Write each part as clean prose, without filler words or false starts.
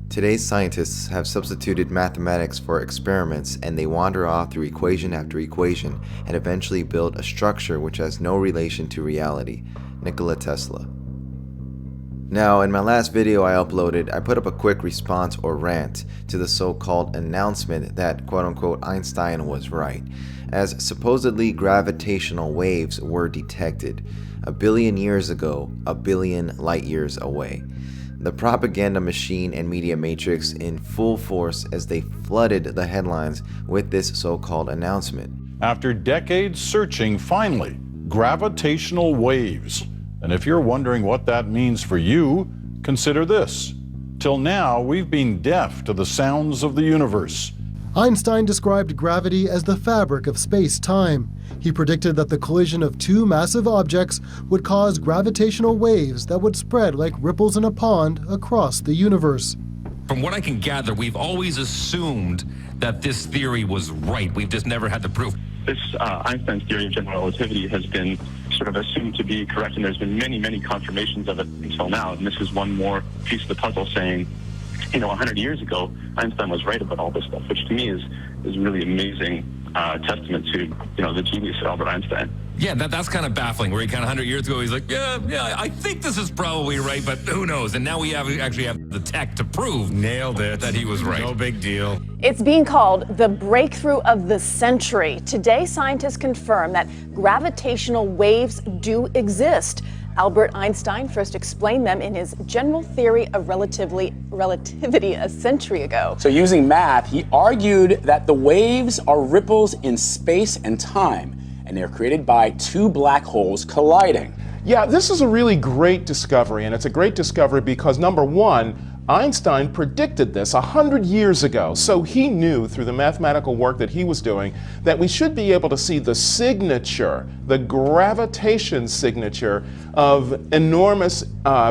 Today's scientists have substituted mathematics for experiments, and they wander off through equation after equation and eventually build a structure which has no relation to reality. Nikola Tesla. Now, in my last video I uploaded, I put up a quick response or rant to the so-called announcement that quote-unquote Einstein was right, as supposedly gravitational waves were detected 1 billion years ago, 1 billion light years away. The propaganda machine and media matrix in full force as they flooded the headlines with this so-called announcement. After decades searching, finally, gravitational waves. And if you're wondering what that means for you, consider this. Till now, we've been deaf to the sounds of the universe. Einstein described gravity as the fabric of space-time. He predicted that the collision of two massive objects would cause gravitational waves that would spread like ripples in a pond across the universe. From what I can gather, we've always assumed that this theory was right. We've just never had the proof. This Einstein's theory of general relativity has been sort of assumed to be correct, and there's been many, many confirmations of it until now. And this is one more piece of the puzzle saying, 100 years ago, Einstein was right about all this stuff, which to me is really amazing testament to, the genius of Albert Einstein. Yeah, that's kind of baffling, where he kind of 100 years ago, he's like, yeah, I think this is probably right, but who knows? And now we actually have the tech to prove Nailed it. that he was right. No big deal. It's being called the breakthrough of the century. Today, scientists confirm that gravitational waves do exist. Albert Einstein first explained them in his general theory of relativity a century ago. So using math, he argued that the waves are ripples in space and time, and they're created by two black holes colliding. Yeah, this is a really great discovery, and it's a great discovery because, number one, Einstein predicted this 100 years ago, so he knew through the mathematical work that he was doing that we should be able to see the signature, the gravitation signature of enormous,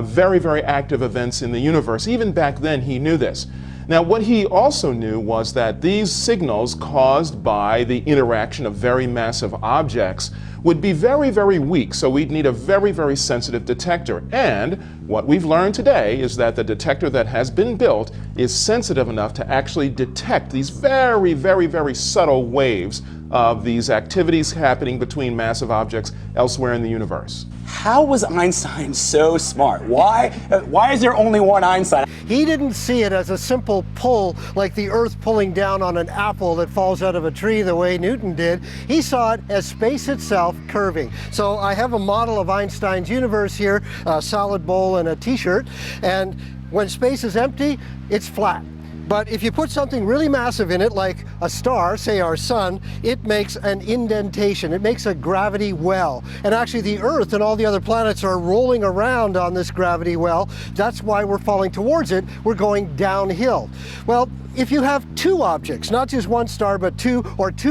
very, very active events in the universe. Even back then he knew this. Now, what he also knew was that these signals caused by the interaction of very massive objects would be very, very weak, so we'd need a very, very sensitive detector. And what we've learned today is that the detector that has been built is sensitive enough to actually detect these very, very, very subtle waves of these activities happening between massive objects elsewhere in the universe. How was Einstein so smart? Why is there only one Einstein? He didn't see it as a simple pull like the Earth pulling down on an apple that falls out of a tree the way Newton did. He saw it as space itself curving. So I have a model of Einstein's universe here, a salad bowl and a t-shirt, and when space is empty, it's flat. But if you put something really massive in it, like a star, say our sun, it makes an indentation. It makes a gravity well. And actually the Earth and all the other planets are rolling around on this gravity well. That's why we're falling towards it. We're going downhill. Well, if you have two objects, not just one star, but two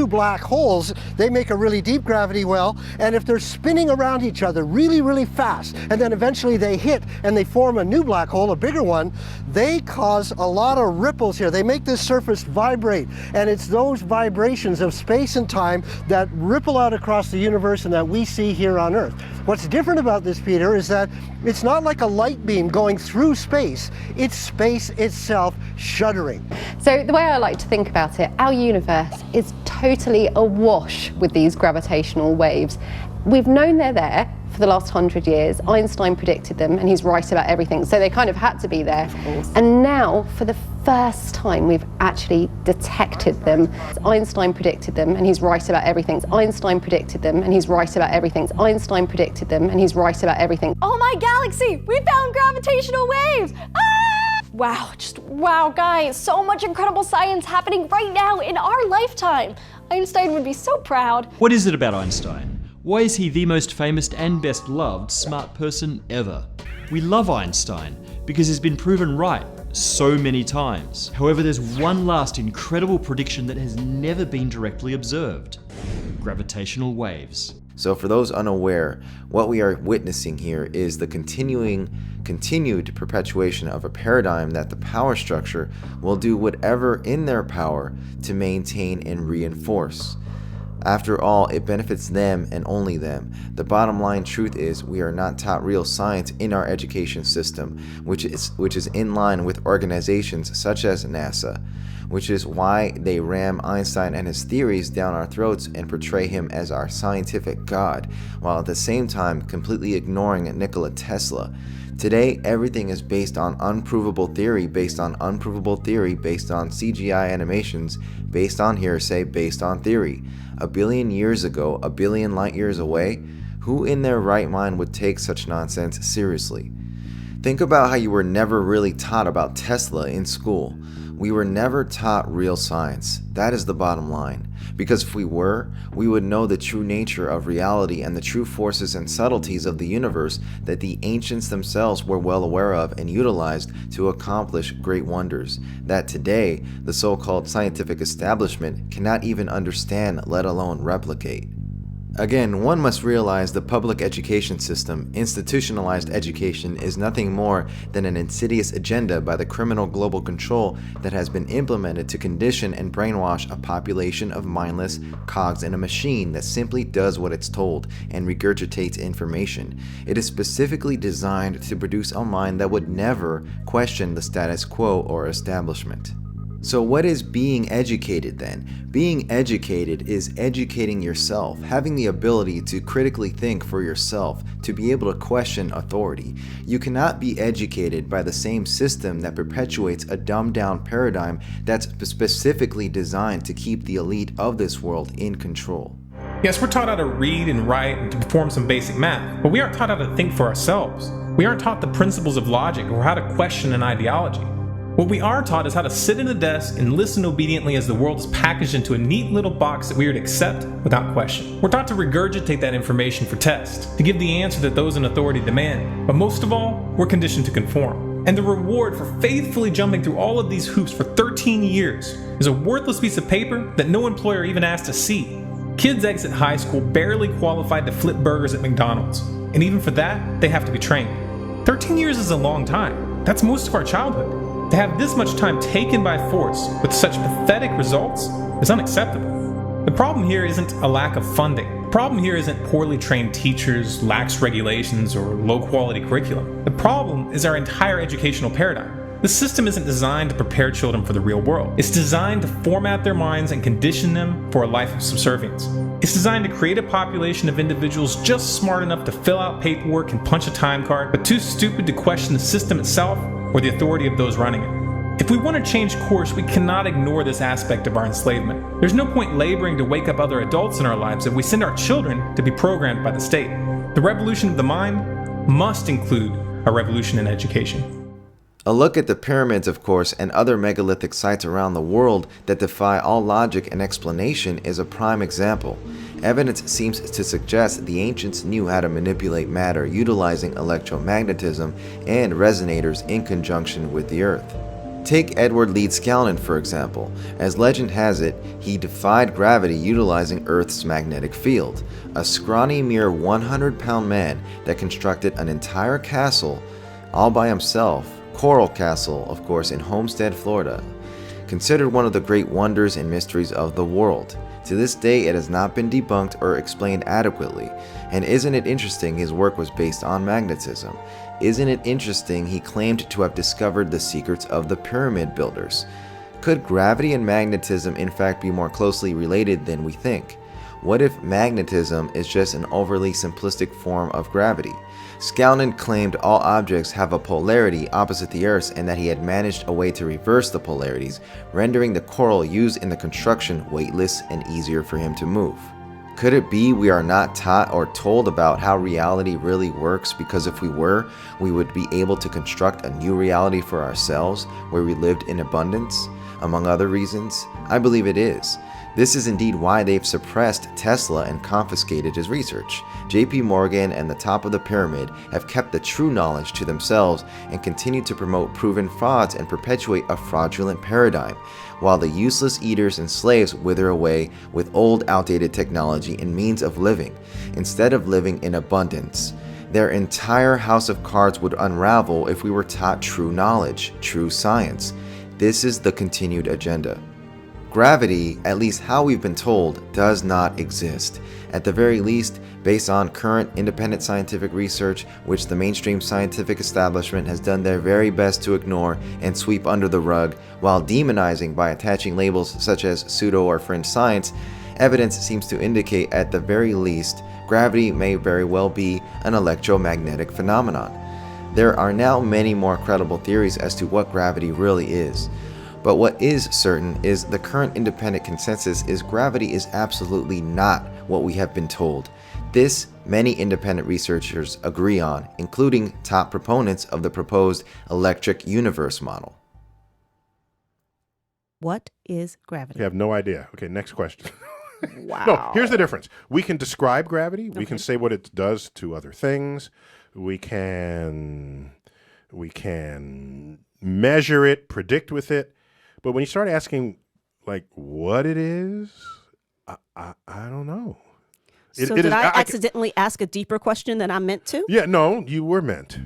black holes, they make a really deep gravity well. And if they're spinning around each other really, really fast, and then eventually they hit and they form a new black hole, a bigger one, they cause a lot of ripples here. They make this surface vibrate. And it's those vibrations of space and time that ripple out across the universe and that we see here on Earth. What's different about this, Peter, is that it's not like a light beam going through space. It's space itself shuddering. So the way I like to think about it, our universe is totally awash with these gravitational waves. We've known they're there for the last 100 years. Einstein predicted them, and he's right about everything, so they kind of had to be there. And now, for the first time, we've actually detected them. Einstein predicted them, and he's right about everything. Einstein predicted them, and he's right about everything. Einstein predicted them, and he's right about everything. Oh my galaxy, we found gravitational waves! Ah! Wow, just wow, guys, so much incredible science happening right now in our lifetime. Einstein would be so proud. What is it about Einstein? Why is he the most famous and best loved smart person ever? We love Einstein because he's been proven right so many times. However, there's one last incredible prediction that has never been directly observed: gravitational waves. So for those unaware, what we are witnessing here is the continued perpetuation of a paradigm that the power structure will do whatever in their power to maintain and reinforce. After all, it benefits them and only them. The bottom line truth is we are not taught real science in our education system, which is in line with organizations such as NASA, which is why they ram Einstein and his theories down our throats and portray him as our scientific god, while at the same time completely ignoring Nikola Tesla. Today, everything is based on unprovable theory, based on unprovable theory, based on CGI animations, based on hearsay, based on theory. A billion years ago, a billion light years away, who in their right mind would take such nonsense seriously? Think about how you were never really taught about Tesla in school. We were never taught real science. That is the bottom line. Because if we were, we would know the true nature of reality and the true forces and subtleties of the universe that the ancients themselves were well aware of and utilized to accomplish great wonders that today the so-called scientific establishment cannot even understand, let alone replicate. Again, one must realize the public education system, institutionalized education, is nothing more than an insidious agenda by the criminal global control that has been implemented to condition and brainwash a population of mindless cogs in a machine that simply does what it's told and regurgitates information. It is specifically designed to produce a mind that would never question the status quo or establishment. So what is being educated then? Being educated is educating yourself, having the ability to critically think for yourself, to be able to question authority. You cannot be educated by the same system that perpetuates a dumbed-down paradigm that's specifically designed to keep the elite of this world in control. Yes, we're taught how to read and write and to perform some basic math, but we aren't taught how to think for ourselves. We aren't taught the principles of logic or how to question an ideology. What we are taught is how to sit at a desk and listen obediently as the world is packaged into a neat little box that we are to accept without question. We're taught to regurgitate that information for test, to give the answer that those in authority demand, but most of all, we're conditioned to conform. And the reward for faithfully jumping through all of these hoops for 13 years is a worthless piece of paper that no employer even asked to see. Kids exit high school barely qualified to flip burgers at McDonald's, and even for that, they have to be trained. 13 years is a long time. That's most of our childhood. To have this much time taken by force with such pathetic results is unacceptable. The problem here isn't a lack of funding. The problem here isn't poorly trained teachers, lax regulations, or low quality curriculum. The problem is our entire educational paradigm. The system isn't designed to prepare children for the real world. It's designed to format their minds and condition them for a life of subservience. It's designed to create a population of individuals just smart enough to fill out paperwork and punch a time card, but too stupid to question the system itself or the authority of those running it. If we want to change course, we cannot ignore this aspect of our enslavement. There's no point laboring to wake up other adults in our lives if we send our children to be programmed by the state. The revolution of the mind must include a revolution in education. A look at the pyramids, of course, and other megalithic sites around the world that defy all logic and explanation is a prime example. Evidence seems to suggest the ancients knew how to manipulate matter utilizing electromagnetism and resonators in conjunction with the earth. Take Edward Leeds Scanlon, for example. As legend has it, he defied gravity utilizing Earth's magnetic field. A scrawny mere 100-pound man that constructed an entire castle all by himself, Coral Castle, of course, in Homestead, Florida, considered one of the great wonders and mysteries of the world. To this day, it has not been debunked or explained adequately. And isn't it interesting his work was based on magnetism? Isn't it interesting he claimed to have discovered the secrets of the pyramid builders? Could gravity and magnetism in fact be more closely related than we think? What if magnetism is just an overly simplistic form of gravity? Scanlon claimed all objects have a polarity opposite the Earth's and that he had managed a way to reverse the polarities, rendering the coral used in the construction weightless and easier for him to move. Could it be we are not taught or told about how reality really works because if we were, we would be able to construct a new reality for ourselves where we lived in abundance? Among other reasons, I believe it is. This is indeed why they've suppressed Tesla and confiscated his research. JP Morgan and the top of the pyramid have kept the true knowledge to themselves and continue to promote proven frauds and perpetuate a fraudulent paradigm, while the useless eaters and slaves wither away with old, outdated technology and means of living, instead of living in abundance. Their entire house of cards would unravel if we were taught true knowledge, true science. This is the continued agenda. Gravity, at least how we've been told, does not exist. At the very least, based on current independent scientific research, which the mainstream scientific establishment has done their very best to ignore and sweep under the rug, while demonizing by attaching labels such as pseudo or fringe science, evidence seems to indicate at the very least, gravity may very well be an electromagnetic phenomenon. There are now many more credible theories as to what gravity really is. But what is certain is the current independent consensus is gravity is absolutely not what we have been told. This, many independent researchers agree on, including top proponents of the proposed electric universe model. What is gravity? I have no idea. Okay, next question. Wow. No, here's the difference. We can describe gravity. We can say what it does to other things. We can measure it, predict with it. But when you start asking, like, what it is, I don't know. So did I accidentally ask a deeper question than I meant to? Yeah, no, you were meant.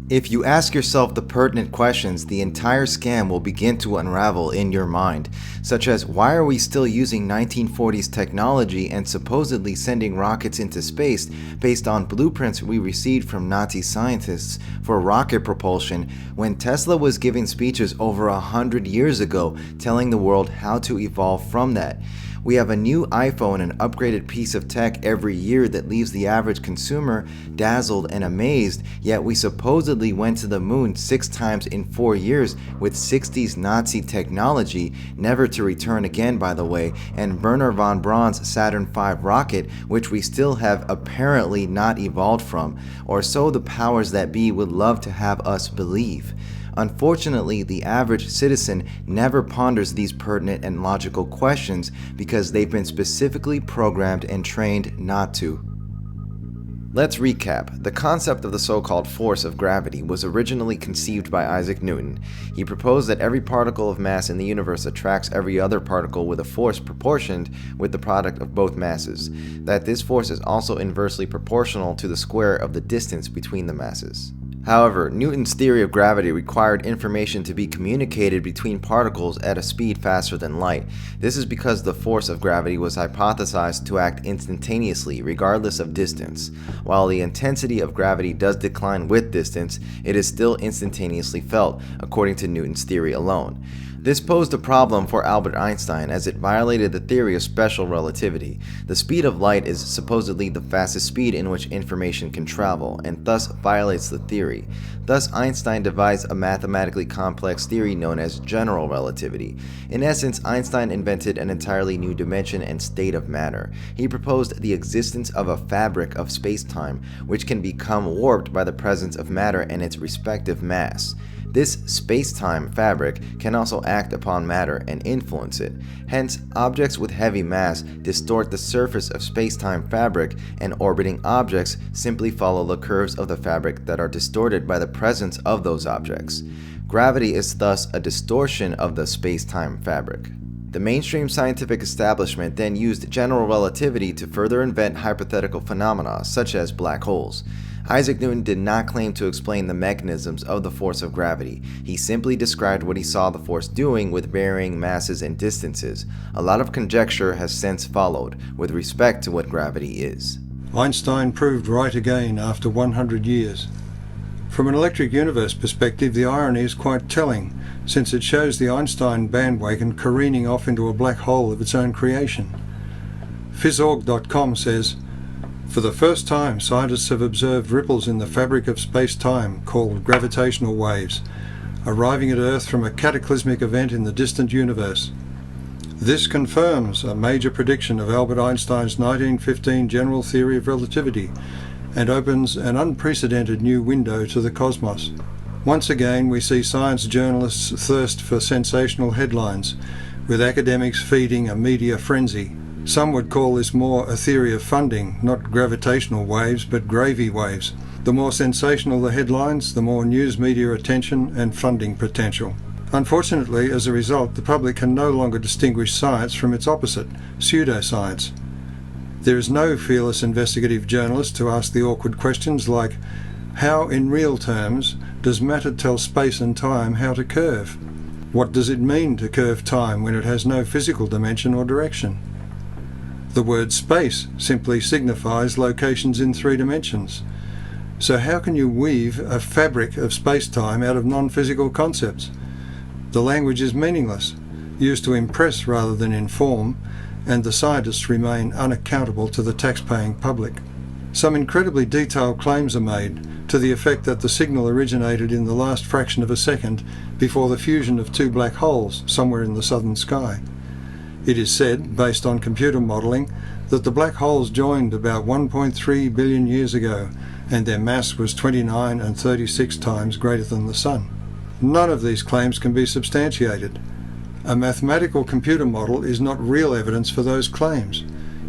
If you ask yourself the pertinent questions, the entire scam will begin to unravel in your mind, such as why are we still using 1940s technology and supposedly sending rockets into space based on blueprints we received from Nazi scientists for rocket propulsion when Tesla was giving speeches over 100 years ago telling the world how to evolve from that. We have a new iPhone and upgraded piece of tech every year that leaves the average consumer dazzled and amazed, yet we supposedly went to the moon 6 times in 4 years with 60s Nazi technology, never to return again by the way, and Wernher von Braun's Saturn V rocket, which we still have apparently not evolved from, or so the powers that be would love to have us believe. Unfortunately, the average citizen never ponders these pertinent and logical questions because they've been specifically programmed and trained not to. Let's recap. The concept of the so-called force of gravity was originally conceived by Isaac Newton. He proposed that every particle of mass in the universe attracts every other particle with a force proportioned with the product of both masses, that this force is also inversely proportional to the square of the distance between the masses. However, Newton's theory of gravity required information to be communicated between particles at a speed faster than light. This is because the force of gravity was hypothesized to act instantaneously regardless of distance. While the intensity of gravity does decline with distance, it is still instantaneously felt, according to Newton's theory alone. This posed a problem for Albert Einstein as it violated the theory of special relativity. The speed of light is supposedly the fastest speed in which information can travel, and thus violates the theory. Thus, Einstein devised a mathematically complex theory known as general relativity. In essence, Einstein invented an entirely new dimension and state of matter. He proposed the existence of a fabric of space-time, which can become warped by the presence of matter and its respective mass. This space-time fabric can also act upon matter and influence it. Hence, objects with heavy mass distort the surface of space-time fabric, and orbiting objects simply follow the curves of the fabric that are distorted by the presence of those objects. Gravity is thus a distortion of the space-time fabric. The mainstream scientific establishment then used general relativity to further invent hypothetical phenomena such as black holes. Isaac Newton did not claim to explain the mechanisms of the force of gravity. He simply described what he saw the force doing with varying masses and distances. A lot of conjecture has since followed with respect to what gravity is. Einstein proved right again after 100 years. From an electric universe perspective, the irony is quite telling, since it shows the Einstein bandwagon careening off into a black hole of its own creation. Phys.org.com says, "For the first time, scientists have observed ripples in the fabric of space-time called gravitational waves, arriving at Earth from a cataclysmic event in the distant universe. This confirms a major prediction of Albert Einstein's 1915 general theory of relativity and opens an unprecedented new window to the cosmos." Once again, we see science journalists thirst for sensational headlines, with academics feeding a media frenzy. Some would call this more a theory of funding, not gravitational waves, but gravy waves. The more sensational the headlines, the more news media attention and funding potential. Unfortunately, as a result, the public can no longer distinguish science from its opposite, pseudoscience. There is no fearless investigative journalist to ask the awkward questions like, how in real terms does matter tell space and time how to curve? What does it mean to curve time when it has no physical dimension or direction? The word space simply signifies locations in 3 dimensions. So how can you weave a fabric of space-time out of non-physical concepts? The language is meaningless, used to impress rather than inform, and the scientists remain unaccountable to the tax-paying public. Some incredibly detailed claims are made to the effect that the signal originated in the last fraction of a second before the fusion of 2 black holes somewhere in the southern sky. It is said, based on computer modelling, that the black holes joined about 1.3 billion years ago, and their mass was 29 and 36 times greater than the Sun. None of these claims can be substantiated. A mathematical computer model is not real evidence for those claims.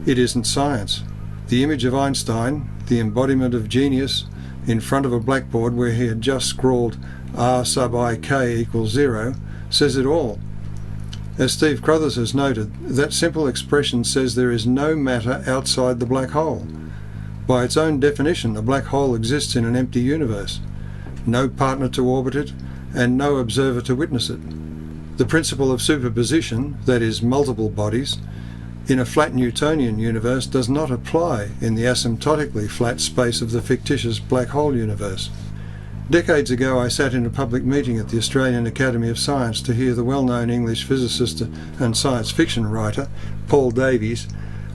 It isn't science. The image of Einstein, the embodiment of genius, in front of a blackboard where he had just scrawled R sub ik equals 0, says it all. As Steve Crothers has noted, that simple expression says there is no matter outside the black hole. By its own definition, a black hole exists in an empty universe. No partner to orbit it, and no observer to witness it. The principle of superposition, that is, multiple bodies, in a flat Newtonian universe does not apply in the asymptotically flat space of the fictitious black hole universe. Decades ago, I sat in a public meeting at the Australian Academy of Science to hear the well-known English physicist and science fiction writer, Paul Davies,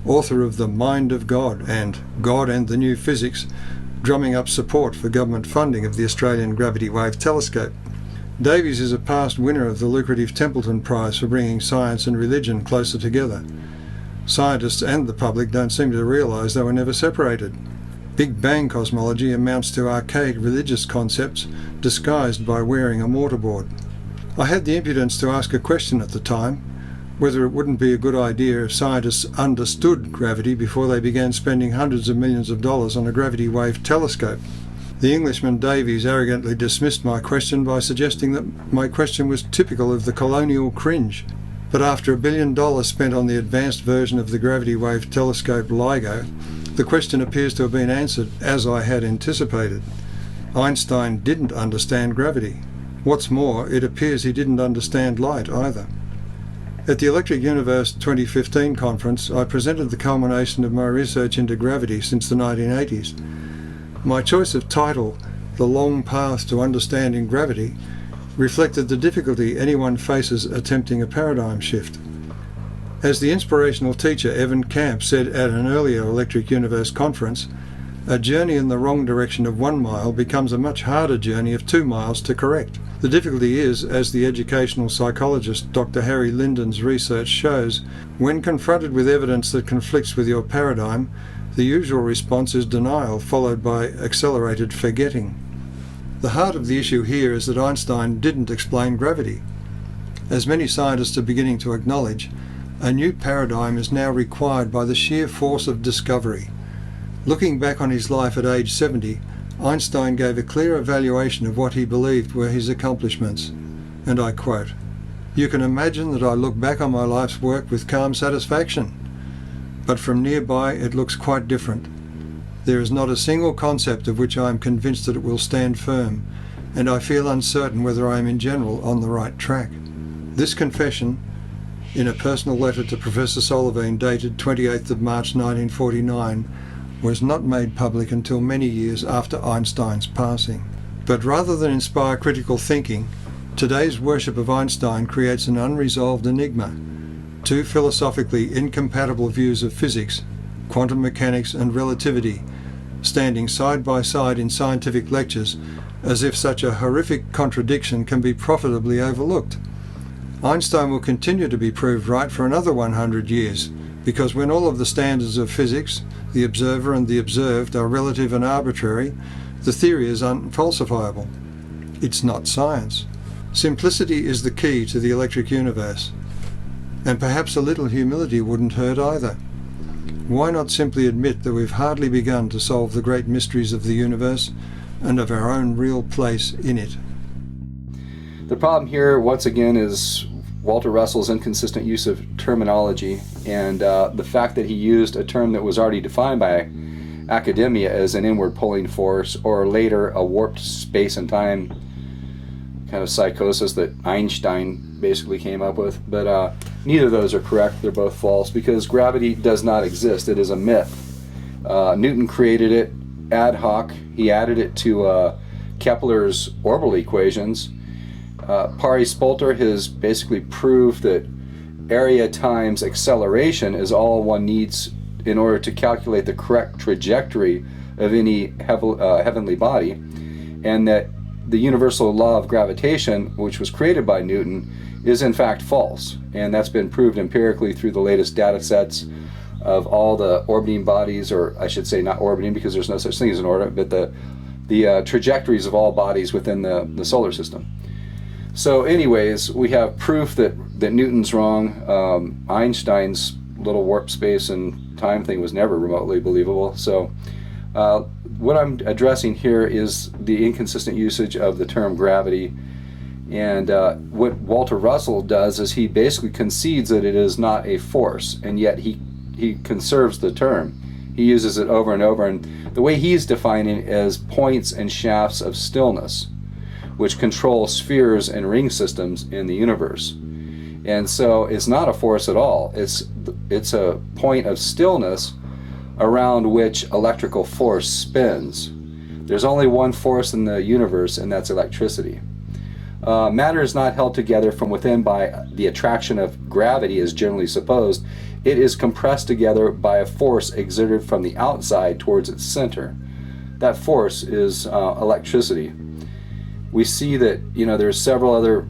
author of The Mind of God and God and the New Physics, drumming up support for government funding of the Australian Gravity Wave Telescope. Davies is a past winner of the lucrative Templeton Prize for bringing science and religion closer together. Scientists and the public don't seem to realise they were never separated. Big Bang cosmology amounts to archaic religious concepts disguised by wearing a mortarboard. I had the impudence to ask a question at the time, whether it wouldn't be a good idea if scientists understood gravity before they began spending hundreds of millions of dollars on a gravity wave telescope. The Englishman Davies arrogantly dismissed my question by suggesting that my question was typical of the colonial cringe. But after $1 billion spent on the advanced version of the gravity wave telescope LIGO, the question appears to have been answered as I had anticipated. Einstein didn't understand gravity. What's more, it appears he didn't understand light either. At the Electric Universe 2015 conference, I presented the culmination of my research into gravity since the 1980s. My choice of title, The Long Path to Understanding Gravity, reflected the difficulty anyone faces attempting a paradigm shift. As the inspirational teacher Evan Camp said at an earlier Electric Universe conference, a journey in the wrong direction of 1 mile becomes a much harder journey of 2 miles to correct. The difficulty is, as the educational psychologist Dr. Harry Linden's research shows, when confronted with evidence that conflicts with your paradigm, the usual response is denial, followed by accelerated forgetting. The heart of the issue here is that Einstein didn't explain gravity. As many scientists are beginning to acknowledge, a new paradigm is now required by the sheer force of discovery. Looking back on his life at age 70, Einstein gave a clear evaluation of what he believed were his accomplishments. And I quote, "You can imagine that I look back on my life's work with calm satisfaction. But from nearby it looks quite different. There is not a single concept of which I am convinced that it will stand firm, and I feel uncertain whether I am in general on the right track." This confession, in a personal letter to Professor Solovine dated 28th of March 1949, was not made public until many years after Einstein's passing. But rather than inspire critical thinking, today's worship of Einstein creates an unresolved enigma. 2 philosophically incompatible views of physics, quantum mechanics and relativity, standing side by side in scientific lectures as if such a horrific contradiction can be profitably overlooked. Einstein will continue to be proved right for another 100 years, because when all of the standards of physics, the observer and the observed, are relative and arbitrary, the theory is unfalsifiable. It's not science. Simplicity is the key to the electric universe. And perhaps a little humility wouldn't hurt either. Why not simply admit that we've hardly begun to solve the great mysteries of the universe and of our own real place in it? The problem here, once again, is Walter Russell's inconsistent use of terminology, and the fact that he used a term that was already defined by academia as an inward pulling force, or later a warped space and time kind of psychosis that Einstein basically came up with. But neither of those are correct. They're both false, because gravity does not exist. It is a myth. Newton created it ad hoc. He added it to Kepler's orbital equations. Pari Spolter has basically proved that area times acceleration is all one needs in order to calculate the correct trajectory of any heavenly body, and that the universal law of gravitation, which was created by Newton, is in fact false. And that's been proved empirically through the latest data sets of all the orbiting bodies, or I should say not orbiting because there's no such thing as an orbit, but the trajectories of all bodies within the solar system. So anyways, we have proof that Newton's wrong. Einstein's little warp space and time thing was never remotely believable. So what I'm addressing here is the inconsistent usage of the term gravity. And what Walter Russell does is he basically concedes that it is not a force, and yet he conserves the term. He uses it over and over, and the way he's defining it as points and shafts of stillness, which control spheres and ring systems in the universe. And so it's not a force at all. It's a point of stillness around which electrical force spins. There's only one force in the universe, and that's electricity. Matter is not held together from within by the attraction of gravity as generally supposed. It is compressed together by a force exerted from the outside towards its center. That force is electricity. We see that, there's several other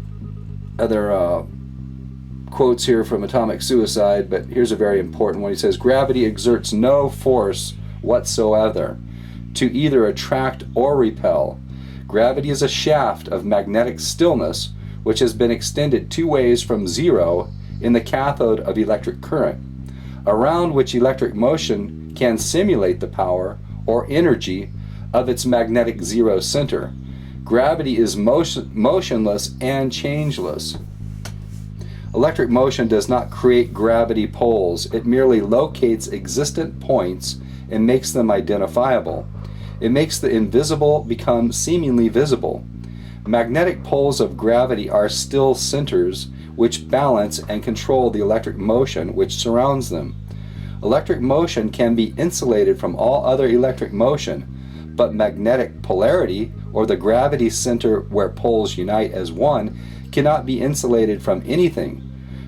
quotes here from Atomic Suicide, but here's a very important one. He says, "Gravity exerts no force whatsoever to either attract or repel. Gravity is a shaft of magnetic stillness which has been extended two ways from zero in the cathode of electric current, around which electric motion can simulate the power or energy of its magnetic zero center. Gravity is motionless and changeless. Electric motion does not create gravity poles. It merely locates existent points and makes them identifiable. It makes the invisible become seemingly visible. Magnetic poles of gravity are still centers which balance and control the electric motion which surrounds them. Electric motion can be insulated from all other electric motion, but magnetic polarity, or the gravity center where poles unite as one, cannot be insulated from anything,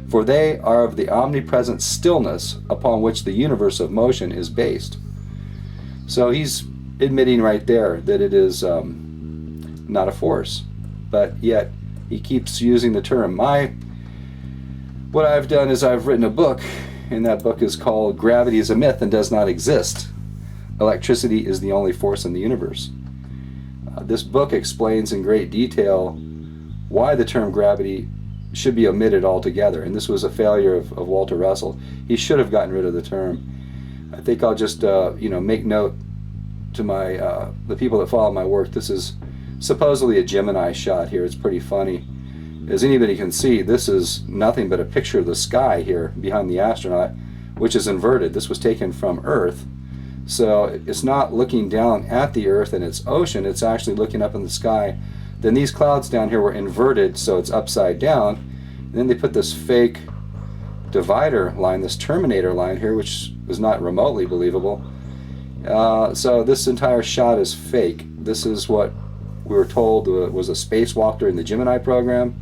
for they are of the omnipresent stillness upon which the universe of motion is based." So he's admitting right there that it is not a force, but yet he keeps using the term. What I've done is I've written a book, and that book is called "Gravity is a Myth and Does Not Exist. Electricity is the Only Force in the Universe." This book explains in great detail why the term gravity should be omitted altogether, and this was a failure of Walter Russell. He should have gotten rid of the term. I think I'll just make note to the people that follow my work. This is supposedly a Gemini shot here. It's pretty funny. As anybody can see, this is nothing but a picture of the sky here behind the astronaut, which is inverted. This was taken from Earth, so it's not looking down at the Earth and its ocean. It's actually looking up in the sky. Then these clouds down here were inverted, so it's upside down. And then they put this fake divider line, this terminator line here, which is not remotely believable. So this entire shot is fake. This is what we were told was a spacewalk during the Gemini program.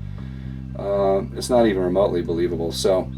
It's not even remotely believable. So,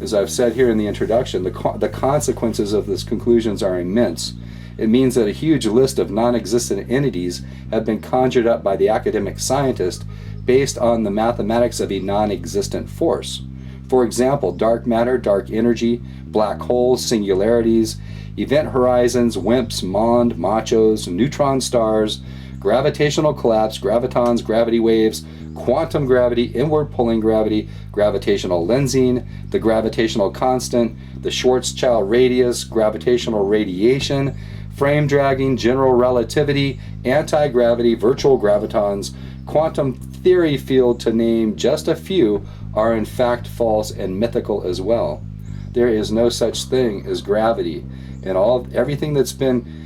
as I've said here in the introduction, the consequences of these conclusions are immense. It means that a huge list of non-existent entities have been conjured up by the academic scientist based on the mathematics of a non-existent force. For example, dark matter, dark energy, black holes, singularities, event horizons, WIMPs, machos, neutron stars, gravitational collapse, gravitons, gravity waves, quantum gravity, inward pulling gravity, gravitational lensing, the gravitational constant, the Schwarzschild radius, gravitational radiation, frame dragging, general relativity, anti-gravity, virtual gravitons, quantum theory field, to name just a few, are in fact false and mythical as well. There is no such thing as gravity, and everything that's been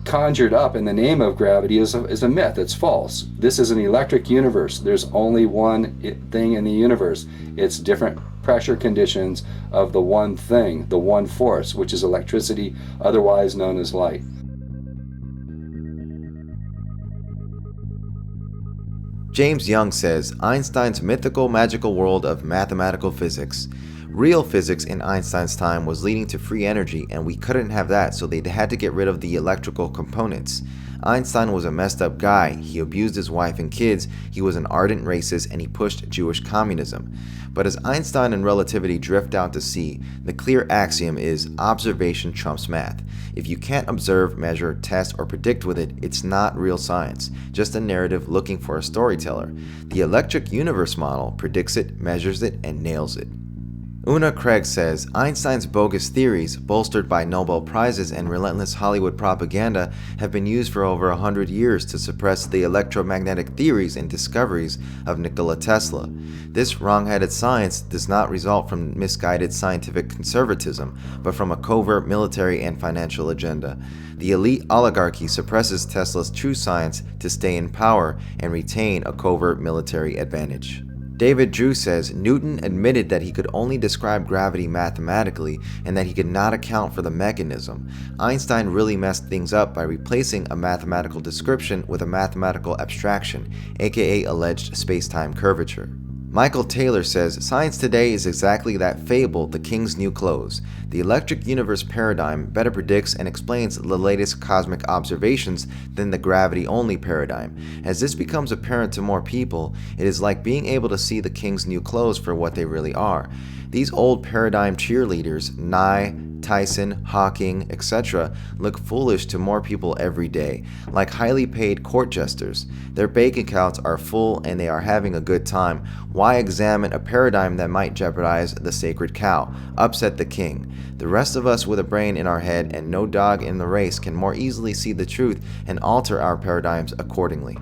conjured up in the name of gravity is a myth. It's false. This is an electric universe. There's only one thing in the universe. It's different pressure conditions of the one thing, the one force, which is electricity, otherwise known as light. James Young says, Einstein's mythical magical world of mathematical physics. Real physics in Einstein's time was leading to free energy, and we couldn't have that, so they had to get rid of the electrical components. Einstein was a messed up guy. He abused his wife and kids, he was an ardent racist, and he pushed Jewish communism. But as Einstein and relativity drift out to sea, the clear axiom is observation trumps math. If you can't observe, measure, test, or predict with it, it's not real science, just a narrative looking for a storyteller. The electric universe model predicts it, measures it, and nails it. Una Craig says, Einstein's bogus theories, bolstered by Nobel Prizes and relentless Hollywood propaganda, have been used for over 100 years to suppress the electromagnetic theories and discoveries of Nikola Tesla. This wrong-headed science does not result from misguided scientific conservatism, but from a covert military and financial agenda. The elite oligarchy suppresses Tesla's true science to stay in power and retain a covert military advantage. David Drew says Newton admitted that he could only describe gravity mathematically and that he could not account for the mechanism. Einstein really messed things up by replacing a mathematical description with a mathematical abstraction, aka alleged space-time curvature. Michael Taylor says science today is exactly that fable, the king's new clothes. The electric universe paradigm better predicts and explains the latest cosmic observations than the gravity-only paradigm. As this becomes apparent to more people, it is like being able to see the king's new clothes for what they really are. These old paradigm cheerleaders, Nye, Tyson, Hawking, etc., look foolish to more people every day, like highly paid court jesters. Their bank accounts are full and they are having a good time. Why examine a paradigm that might jeopardize the sacred cow, upset the king? The rest of us with a brain in our head and no dog in the race can more easily see the truth and alter our paradigms accordingly.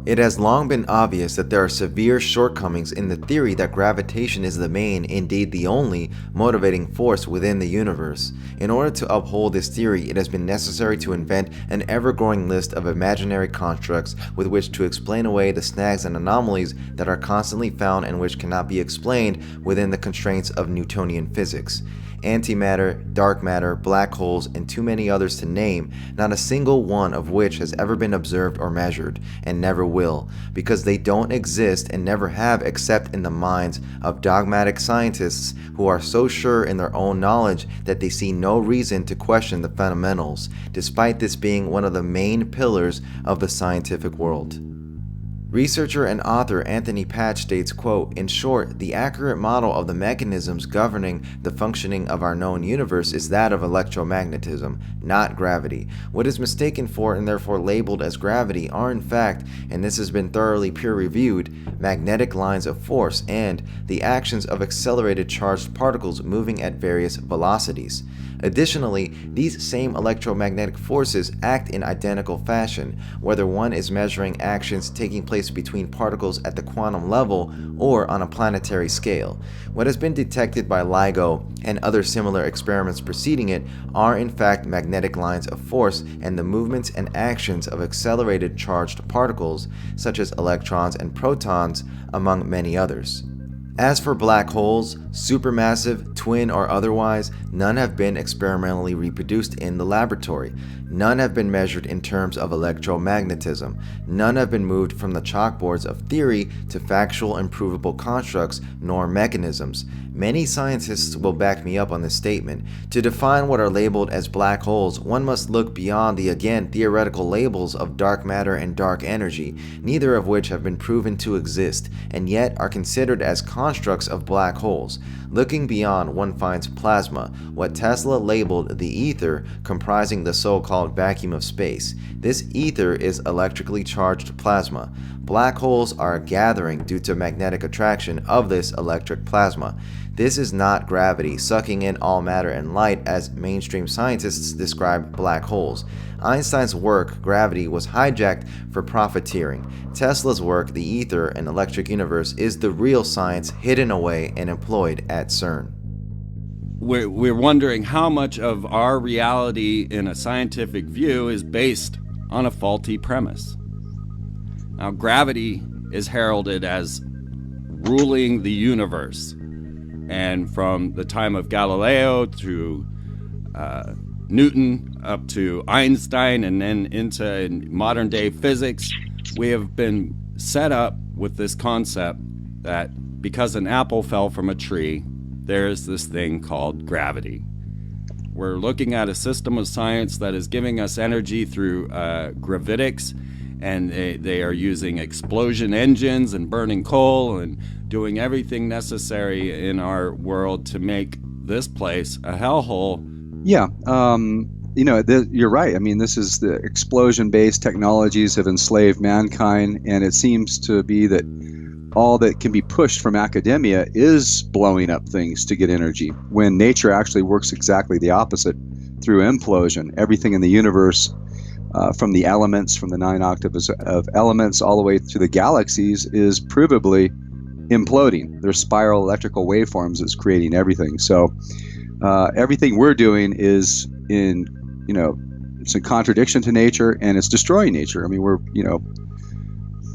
It has long been obvious that there are severe shortcomings in the theory that gravitation is the main, indeed the only, motivating force within the universe. In order to uphold this theory, it has been necessary to invent an ever-growing list of imaginary constructs with which to explain away the snags and anomalies that are constantly found and which cannot be explained within the constraints of Newtonian physics. Antimatter, dark matter, black holes, and too many others to name, not a single one of which has ever been observed or measured, and never will, because they don't exist and never have except in the minds of dogmatic scientists who are so sure in their own knowledge that they see no reason to question the fundamentals, despite this being one of the main pillars of the scientific world. Researcher and author Anthony Patch states, quote, "In short, the accurate model of the mechanisms governing the functioning of our known universe is that of electromagnetism, not gravity. What is mistaken for and therefore labeled as gravity are in fact, and this has been thoroughly peer-reviewed, magnetic lines of force and the actions of accelerated charged particles moving at various velocities. Additionally, these same electromagnetic forces act in identical fashion, whether one is measuring actions taking place between particles at the quantum level or on a planetary scale. What has been detected by LIGO and other similar experiments preceding it are in fact magnetic lines of force and the movements and actions of accelerated charged particles, such as electrons and protons, among many others. As for black holes, supermassive, twin or otherwise, none have been experimentally reproduced in the laboratory. None have been measured in terms of electromagnetism. None have been moved from the chalkboards of theory to factual and provable constructs nor mechanisms. Many scientists will back me up on this statement. To define what are labeled as black holes, one must look beyond the again theoretical labels of dark matter and dark energy, neither of which have been proven to exist, and yet are considered as constructs of black holes. Looking beyond, one finds plasma, what Tesla labeled the ether, comprising the so-called called vacuum of space. This ether is electrically charged plasma. Black holes are gathering due to magnetic attraction of this electric plasma. This is not gravity sucking in all matter and light as mainstream scientists describe black holes. Einstein's work, gravity, was hijacked for profiteering. Tesla's work, the ether and electric universe, is the real science hidden away and employed at CERN. We're wondering how much of our reality in a scientific view is based on a faulty premise. Now, gravity is heralded as ruling the universe. And from the time of Galileo to Newton up to Einstein and then into modern day physics, we have been set up with this concept that because an apple fell from a tree, there's this thing called gravity. We're looking at a system of science that is giving us energy through gravitics, and they are using explosion engines and burning coal and doing everything necessary in our world to make this place a hellhole. Yeah, you're right. I mean, this is the explosion-based technologies have enslaved mankind, and it seems to be that all that can be pushed from academia is blowing up things to get energy, when nature actually works exactly the opposite through implosion. Everything in the universe, from the elements, from the 9 octaves of elements all the way to the galaxies, is provably imploding. There's spiral electrical waveforms that's creating everything. So everything we're doing is it's in contradiction to nature, and it's destroying nature. I mean, we're,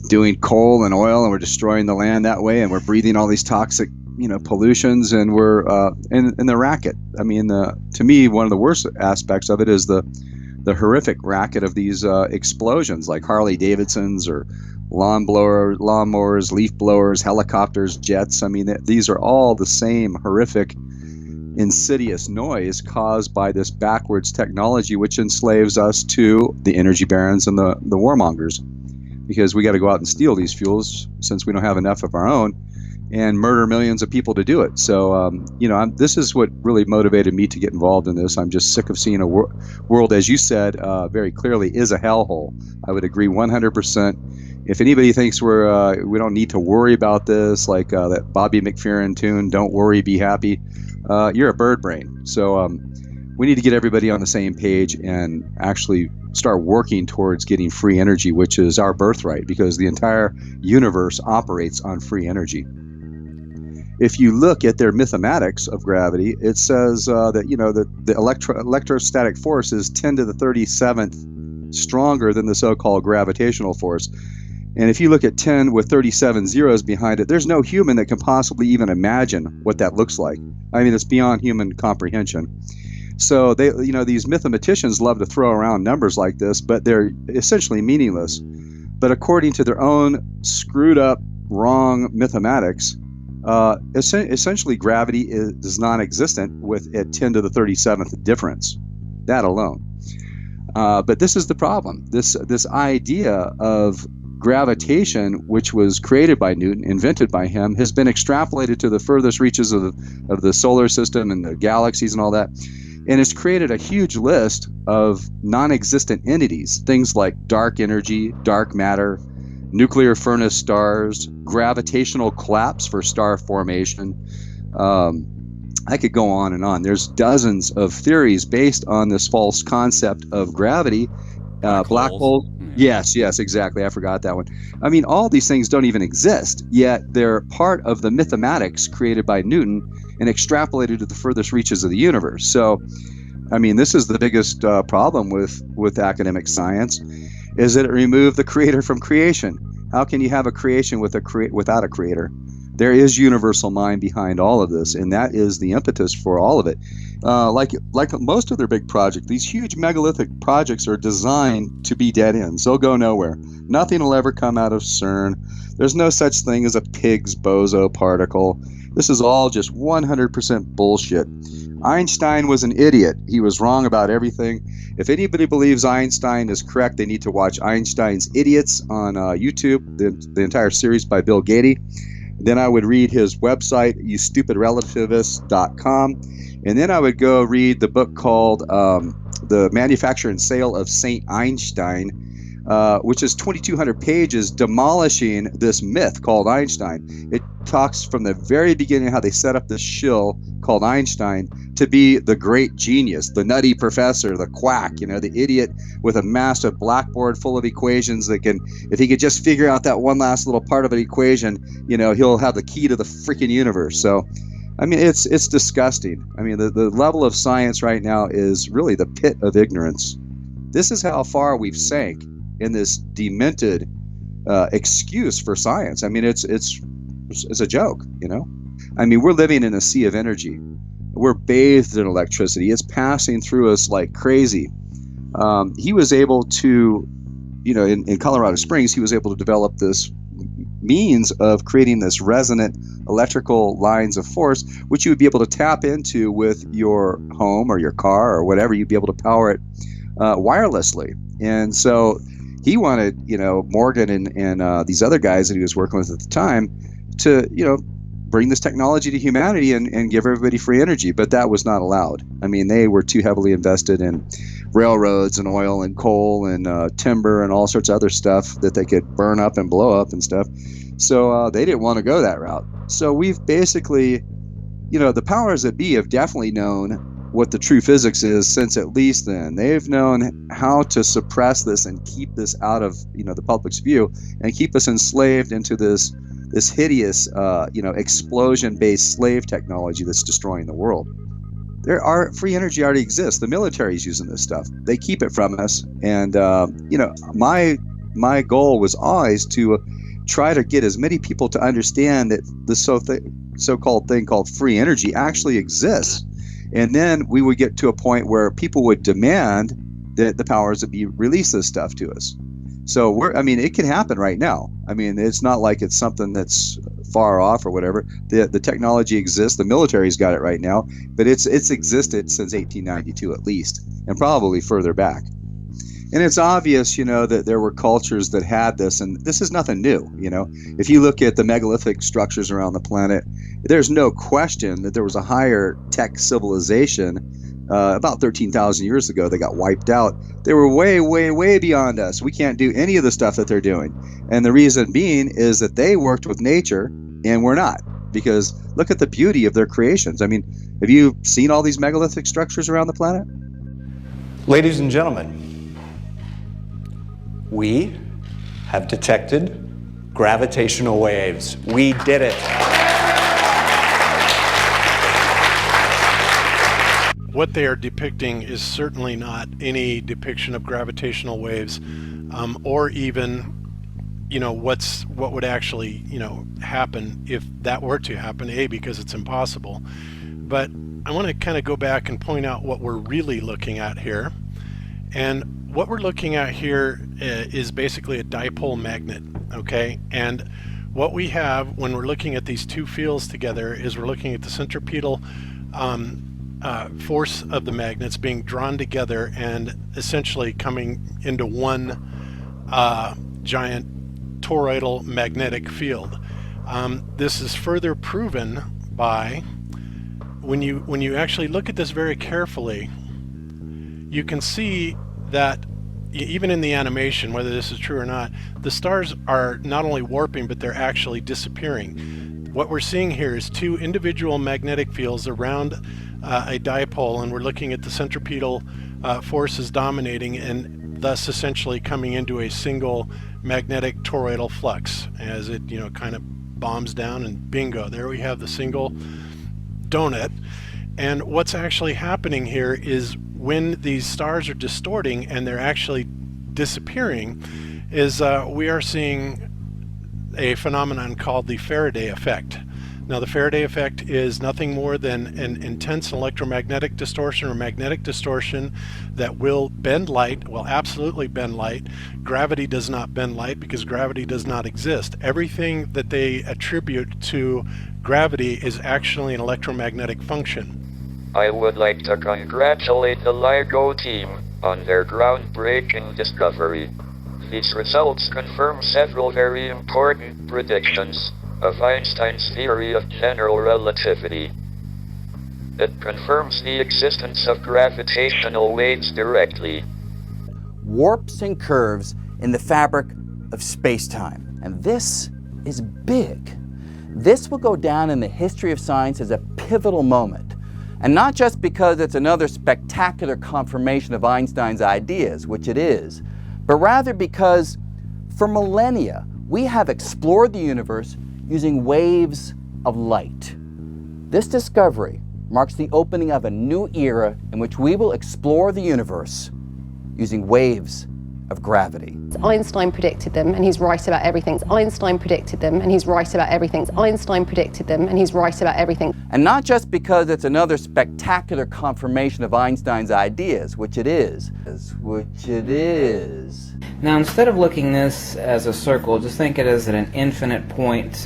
doing coal and oil, and we're destroying the land that way, and we're breathing all these toxic, pollutions, and we're in the racket. I mean, to me, one of the worst aspects of it is the horrific racket of these explosions, like Harley Davidsons or lawnmowers, leaf blowers, helicopters, jets. I mean, these are all the same horrific, insidious noise caused by this backwards technology, which enslaves us to the energy barons and the warmongers, because we got to go out and steal these fuels since we don't have enough of our own, and murder millions of people to do it. So, this is what really motivated me to get involved in this. I'm just sick of seeing a world, as you said, very clearly is a hellhole. I would agree 100%. If anybody thinks we don't need to worry about this, like that Bobby McFerrin tune, "Don't Worry, Be Happy," you're a bird brain. So we need to get everybody on the same page and actually start working towards getting free energy, which is our birthright, because the entire universe operates on free energy. If you look at their mathematics of gravity, it says that the electrostatic force is 10 to the 37th stronger than the so-called gravitational force. And if you look at 10 with 37 zeros behind it, there's no human that can possibly even imagine what that looks like. I mean, it's beyond human comprehension. So these mathematicians love to throw around numbers like this, but they're essentially meaningless. But according to their own screwed up, wrong mathematics, essentially gravity is non-existent at 10 to the 37th difference. That alone. But this is the problem. This idea of gravitation, which was created by Newton, invented by him, has been extrapolated to the furthest reaches of the solar system and the galaxies and all that. And it's created a huge list of non-existent entities, things like dark energy, dark matter, nuclear furnace stars, gravitational collapse for star formation. I could go on and on. There's dozens of theories based on this false concept of gravity. Black holes. Yes, exactly. I forgot that one. I mean, all these things don't even exist, yet they're part of the mathematics created by Newton and extrapolated to the furthest reaches of the universe. So, I mean, this is the biggest problem with academic science, is that it removed the creator from creation. How can you have a creation without a creator? There is universal mind behind all of this, and that is the impetus for all of it. Like most of their big projects, these huge megalithic projects are designed to be dead ends. They'll go nowhere. Nothing will ever come out of CERN. There's no such thing as a Higgs boson particle. This is all just 100% bullshit. Einstein was an idiot. He was wrong about everything. If anybody believes Einstein is correct, they need to watch Einstein's Idiots on YouTube, the entire series by Bill Gates. Then I would read his website, youstupidrelativist.com. And then I would go read the book called the manufacture and sale of Saint Einstein, which is 2,200 pages demolishing this myth called Einstein. It talks from the very beginning how they set up this shill called Einstein to be the great genius, the nutty professor, the quack, the idiot with a massive blackboard full of equations that can, if he could just figure out that one last little part of an equation, he'll have the key to the freaking universe. So, I mean, it's disgusting. I mean, the level of science right now is really the pit of ignorance. This is how far we've sank in this demented excuse for science. I mean, it's a joke, I mean, we're living in a sea of energy. We're bathed in electricity. It's passing through us like crazy. He was able to, in Colorado Springs, he was able to develop this means of creating this resonant electrical lines of force, which you would be able to tap into with your home or your car or whatever. You'd be able to power it wirelessly. And so he wanted, Morgan and these other guys that he was working with at the time to, bring this technology to humanity and give everybody free energy, but that was not allowed. I mean, they were too heavily invested in railroads and oil and coal and timber and all sorts of other stuff that they could burn up and blow up and stuff. So they didn't want to go that route. So we've basically, the powers that be have definitely known what the true physics is since at least then. They've known how to suppress this and keep this out of, the public's view and keep us enslaved into this hideous, explosion-based slave technology that's destroying the world. Free energy already exists. The military's using this stuff. They keep it from us. And, my goal was always to try to get as many people to understand that the so-called thing called free energy actually exists. And then we would get to a point where people would demand that the powers that be release this stuff to us. So it can happen right now. I mean, it's not like it's something that's far off or whatever. The technology exists. The military's got it right now, but it's existed since 1892 at least, and probably further back. And it's obvious, that there were cultures that had this, and this is nothing new. If you look at the megalithic structures around the planet, there's no question that there was a higher tech civilization about 13,000 years ago. They got wiped out. They were way, way, way beyond us. We can't do any of the stuff that they're doing. And the reason being is that they worked with nature and we're not. Because look at the beauty of their creations. I mean, have you seen all these megalithic structures around the planet? Ladies and gentlemen, we have detected gravitational waves. We did it. What they are depicting is certainly not any depiction of gravitational waves, or even, what would actually, happen if that were to happen, because it's impossible. But I want to kind of go back and point out what we're really looking at here. And what we're looking at here is basically a dipole magnet, okay? And what we have when we're looking at these two fields together is we're looking at the centripetal force of the magnets being drawn together and essentially coming into one giant toroidal magnetic field. This is further proven by when you actually look at this very carefully, you can see that even in the animation, whether this is true or not, the stars are not only warping, but they're actually disappearing. What we're seeing here is two individual magnetic fields around a dipole, and we're looking at the centripetal forces dominating and thus essentially coming into a single magnetic toroidal flux as it kind of bombs down, and bingo, there we have the single donut. And what's actually happening here is when these stars are distorting and they're actually disappearing is we are seeing a phenomenon called the Faraday effect. Now, the Faraday effect is nothing more than an intense electromagnetic distortion or magnetic distortion that will bend light, will absolutely bend light. Gravity does not bend light because gravity does not exist. Everything that they attribute to gravity is actually an electromagnetic function. I would like to congratulate the LIGO team on their groundbreaking discovery. These results confirm several very important predictions of Einstein's theory of general relativity. It confirms the existence of gravitational waves directly. Warps and curves in the fabric of space-time. And this is big. This will go down in the history of science as a pivotal moment. And not just because it's another spectacular confirmation of Einstein's ideas, which it is, but rather because for millennia we have explored the universe using waves of light. This discovery marks the opening of a new era in which we will explore the universe using waves of gravity. Einstein predicted them, and he's right about everything. Einstein predicted them, and he's right about everything. Einstein predicted them, and he's right about everything. And not just because it's another spectacular confirmation of Einstein's ideas, which it is. Now, instead of looking this as a circle, just think it as an infinite point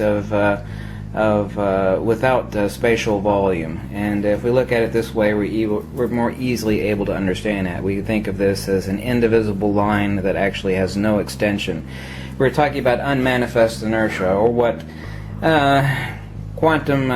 without spatial volume. And if we look at it this way, we're more easily able to understand that. We think of this as an indivisible line that actually has no extension. We're talking about unmanifest inertia, or what quantum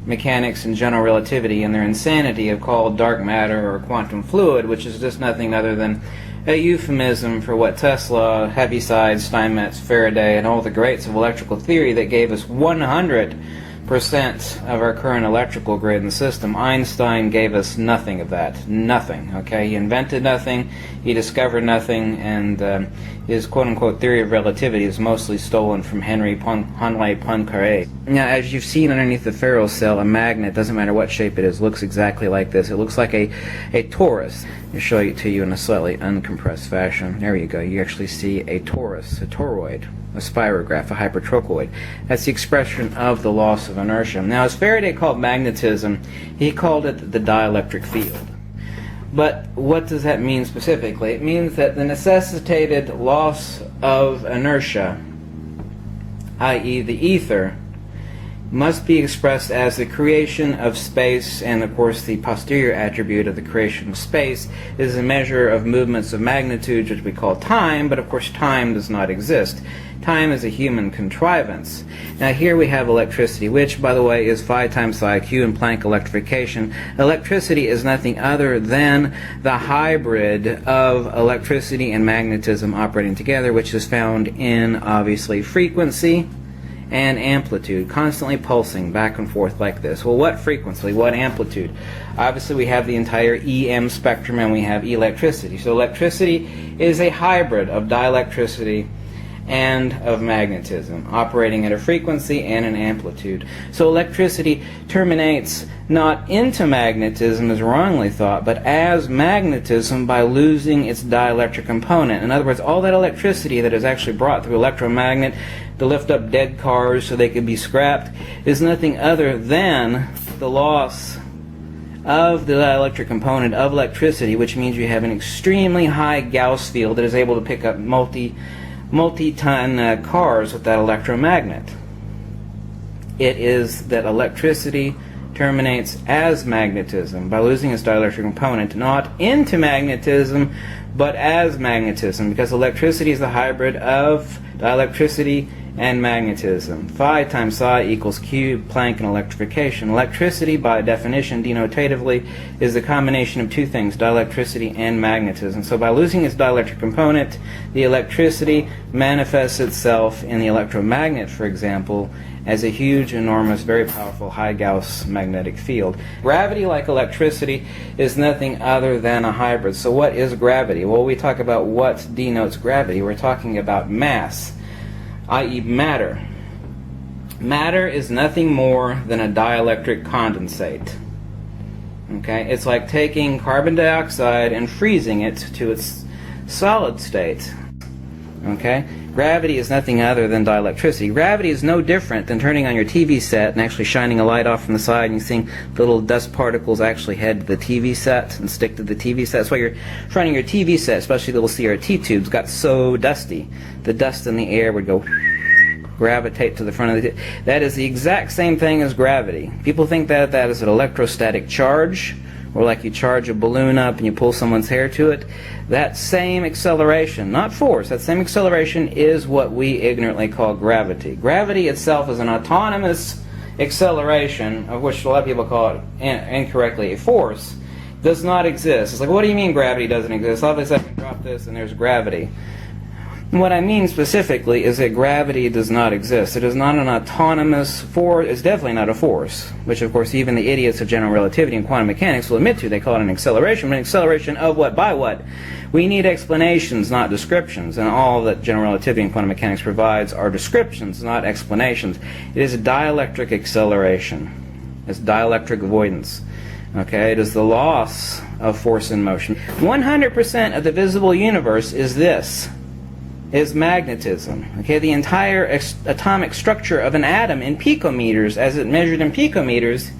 mechanics and general relativity and their insanity have called dark matter or quantum fluid, which is just nothing other than a euphemism for what Tesla, Heaviside, Steinmetz, Faraday, and all the greats of electrical theory that gave us 100% of our current electrical grid and system. Einstein gave us nothing of that. Nothing. Okay? He invented nothing, he discovered nothing, and his quote-unquote theory of relativity is mostly stolen from Henry Poincaré. Now, as you've seen underneath the ferrule cell, a magnet, doesn't matter what shape it is, looks exactly like this. It looks like a torus. I'll show it to you in a slightly uncompressed fashion. There you go. You actually see a torus, a toroid, a spirograph, a hypertrochoid. That's the expression of the loss of inertia. Now, as Faraday called magnetism, he called it the dielectric field. But what does that mean specifically? It means that the necessitated loss of inertia, i.e. the ether, must be expressed as the creation of space, and of course the posterior attribute of the creation of space is a measure of movements of magnitude, which we call time, but of course time does not exist. Time is a human contrivance. Now here we have electricity, which by the way is phi times psi q in Planck electrification. Electricity is nothing other than the hybrid of electricity and magnetism operating together, which is found in obviously frequency and amplitude, constantly pulsing back and forth like this. Well, what frequency? What amplitude? Obviously we have the entire EM spectrum and we have electricity. So electricity is a hybrid of dielectricity and of magnetism, operating at a frequency and an amplitude. So electricity terminates not into magnetism as wrongly thought, but as magnetism by losing its dielectric component. In other words, all that electricity that is actually brought through electromagnet to lift up dead cars so they can be scrapped is nothing other than the loss of the dielectric component of electricity, which means you have an extremely high Gauss field that is able to pick up multi-ton cars with that electromagnet. It is that electricity terminates as magnetism by losing its dielectric component, not into magnetism, but as magnetism, because electricity is the hybrid of dielectricity and magnetism. Phi times psi equals Q, Planck, and electrification. Electricity, by definition, denotatively, is the combination of two things, dielectricity and magnetism. So by losing its dielectric component, the electricity manifests itself in the electromagnet, for example, as a huge, enormous, very powerful high Gauss magnetic field. Gravity, like electricity, is nothing other than a hybrid. So what is gravity? Well, we talk about what denotes gravity. We're talking about mass, i.e. matter. Matter is nothing more than a dielectric condensate. Okay? It's like taking carbon dioxide and freezing it to its solid state. Okay? Gravity is nothing other than dielectricity. Gravity is no different than turning on your TV set and actually shining a light off from the side and you seeing little dust particles actually head to the TV set and stick to the TV set. That's why you're running your TV set, especially little CRT tubes, got so dusty. The dust in the air would go gravitate to the front of the That is the exact same thing as gravity. People think that that is an electrostatic charge, or like you charge a balloon up and you pull someone's hair to it. That same acceleration, not force, that same acceleration is what we ignorantly call gravity. Gravity itself is an autonomous acceleration, of which a lot of people call it incorrectly a force, does not exist. It's like, what do you mean gravity doesn't exist? Obviously I can drop this and there's gravity. And what I mean specifically is that gravity does not exist. It is not an autonomous force. It's definitely not a force, which of course even the idiots of general relativity and quantum mechanics will admit to. They call it an acceleration. But an acceleration of what? By what? We need explanations, not descriptions. And all that general relativity and quantum mechanics provides are descriptions, not explanations. It is a dielectric acceleration. It's dielectric avoidance. Okay, it is the loss of force in motion. 100% of the visible universe is this. Is magnetism. Okay, the entire atomic structure of an atom in picometers, as it measured in picometers,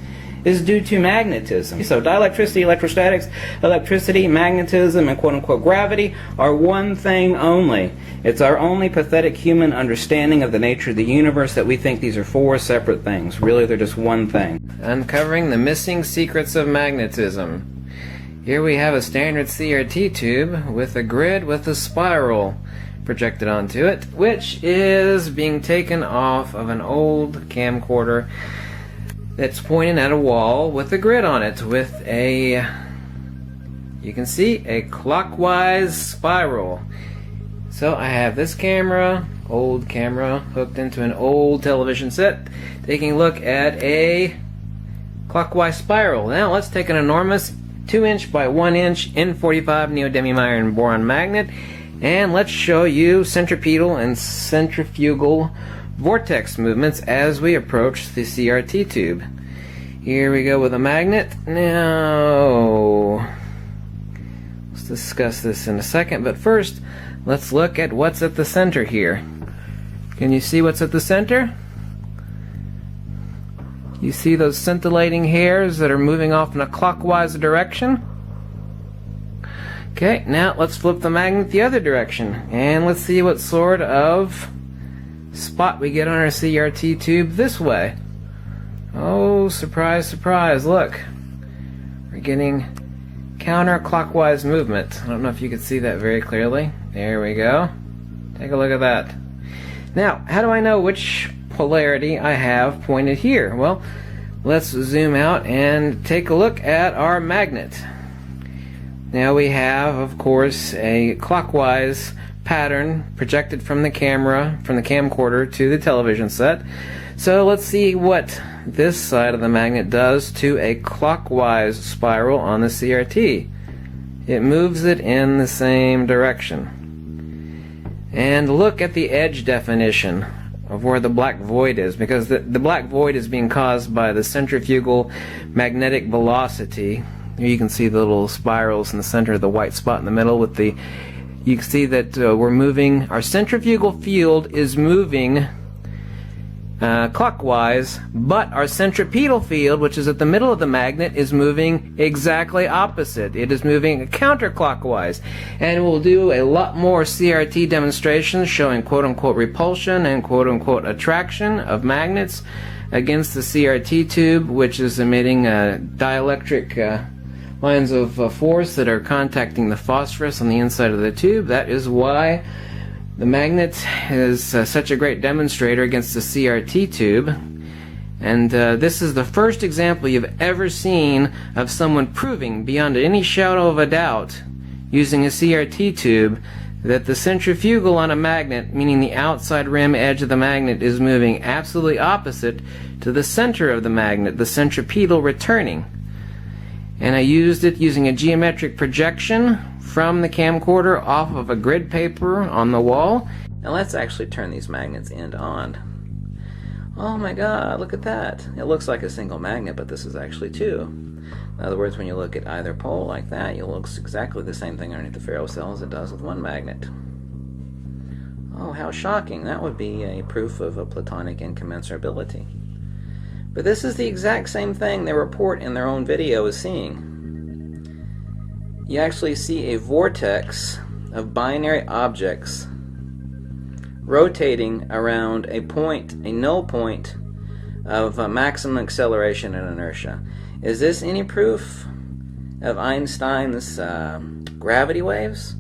is due to magnetism. So dielectricity, electrostatics, electricity, magnetism, and quote-unquote gravity are one thing only. It's our only pathetic human understanding of the nature of the universe that we think these are four separate things. Really, they're just one thing. Uncovering the missing secrets of magnetism. Here we have a standard CRT tube with a grid with a spiral projected onto it, which is being taken off of an old camcorder that's pointing at a wall with a grid on it with a, you can see, a clockwise spiral. So I have this camera, old camera, hooked into an old television set, taking a look at a clockwise spiral. Now let's take an enormous 2-inch by 1-inch N45 neodymium iron boron magnet, and let's show you centripetal and centrifugal vortex movements as we approach the CRT tube. Here we go with a magnet. Now, let's discuss this in a second, but first, let's look at what's at the center here. Can you see what's at the center? You see those scintillating hairs that are moving off in a clockwise direction? Okay, now let's flip the magnet the other direction, and let's see what sort of spot we get on our CRT tube this way. Oh, surprise, surprise, look. We're getting counterclockwise movement. I don't know if you can see that very clearly. There we go. Take a look at that. Now, how do I know which polarity I have pointed here? Well, let's zoom out and take a look at our magnet. Now we have, of course, a clockwise pattern projected from the camera, from the camcorder to the television set. So let's see what this side of the magnet does to a clockwise spiral on the CRT. It moves it in the same direction. And look at the edge definition of where the black void is, because the black void is being caused by the centrifugal magnetic velocity. Here you can see the little spirals in the center of the white spot in the middle with the, you can see that we're moving, our centrifugal field is moving clockwise, but our centripetal field, which is at the middle of the magnet, is moving exactly opposite. It is moving counterclockwise. And we'll do a lot more CRT demonstrations showing quote-unquote repulsion and quote-unquote attraction of magnets against the CRT tube, which is emitting dielectric lines of force that are contacting the phosphorus on the inside of the tube. That is why the magnet is such a great demonstrator against the CRT tube. And this is the first example you've ever seen of someone proving beyond any shadow of a doubt using a CRT tube that the centrifugal on a magnet, meaning the outside rim edge of the magnet, is moving absolutely opposite to the center of the magnet, the centripetal returning. And I used it using a geometric projection from the camcorder off of a grid paper on the wall. Now let's actually turn these magnets end on. Oh my god, look at that. It looks like a single magnet, but this is actually two. In other words, when you look at either pole like that, it looks exactly the same thing underneath the ferrocell as it does with one magnet. Oh, how shocking. That would be a proof of a Platonic incommensurability. But this is the exact same thing their report in their own video is seeing. You actually see a vortex of binary objects rotating around a point, a null point of maximum acceleration and inertia. Is this any proof of Einstein's gravity waves?